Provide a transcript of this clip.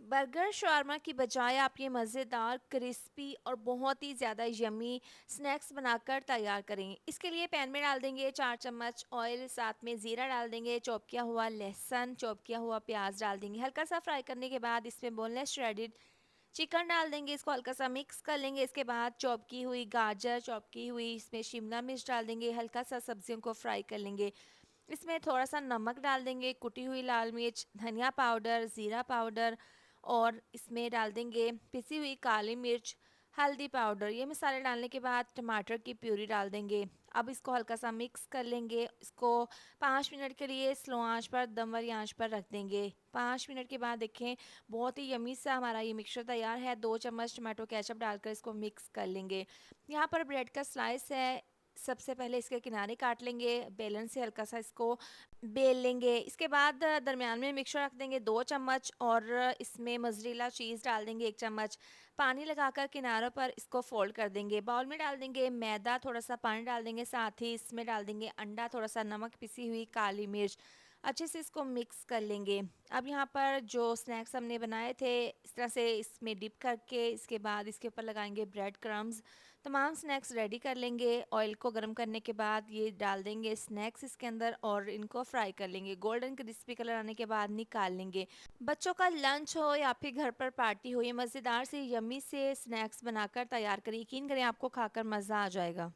Burger shawarma की बजाय आप ये मज़ेदार, क्रिस्पी और बहुत ही ज़्यादा यम्मी स्नैक्स बनाकर तैयार करें। इसके लिए पैन में डाल देंगे 4 चम्मच ऑयल, साथ में ज़ीरा डाल देंगे, चॉप किया हुआ लहसुन, चॉप किया हुआ प्याज डाल देंगे। हल्का सा फ्राई करने के बाद इसमें बोनलेस श्रेडेड चिकन डाल देंगे, इसको हल्का सा मिक्स कर लेंगे। इसके बाद चॉप की हुई गाजर, चॉप की हुई इसमें शिमला मिर्च डाल देंगे, हल्का सा सब्जियों को फ्राई कर लेंगे। इसमें थोड़ा-सा नमक डाल देंगे, कुटी हुई लाल मिर्च, धनिया पाउडर, ज़ीरा पाउडर और इसमें डाल देंगे पिसी हुई काली मिर्च, हल्दी पाउडर। ये मसाले डालने के बाद टमाटर की प्यूरी डाल देंगे। अब इसको हल्का-सा मिक्स कर लेंगे। इसको 5 मिनट के लिए स्लो आँच पर, दम वाली आँच पर रख देंगे। 5 मिनट के बाद देखें बहुत ही यम्मी सा हमारा ये मिक्सचर तैयार है। 2 चम्मच टोमेटो केचप डालकर इसको मिक्स कर लेंगे। यहाँ पर ब्रेड का स्लाइस है, सबसे पहले इसके किनारे काट लेंगे, बेलन से हल्का सा इसको बेल लेंगे। इसके बाद दरमियान में मिक्सचर रख देंगे 2 चम्मच और इसमें मोज़रेला चीज़ डाल देंगे 1 चम्मच। पानी लगाकर किनारों पर इसको फ़ोल्ड कर देंगे। बाउल में डाल देंगे मैदा, थोड़ा-सा पानी डाल देंगे, साथ ही इसमें डाल देंगे अंडा, थोड़ा-सा नमक, पिसी हुई काली मिर्च। अच्छे से इसको मिक्स कर लेंगे। अब यहाँ पर जो स्नैक्स हमने बनाए थे, इस तरह से इसमें डिप करके इसके बाद इसके ऊपर लगाएँगे ब्रेड क्रम्ब्स। तमाम स्नैक्स रेडी कर लेंगे। ऑयल को गर्म करने के बाद ये डाल देंगे स्नैक्स इसके अंदर और इनको फ्राई कर लेंगे। गोल्डन क्रिस्पी कलर आने के बाद निकाल लेंगे। बच्चों का लंच हो या फिर घर पर पार्टी हो, ये मज़ेदार से यम्मी से स्नैक्स बनाकर तैयार करें। यकीन करें आपको खाकर मज़ा आ जाएगा।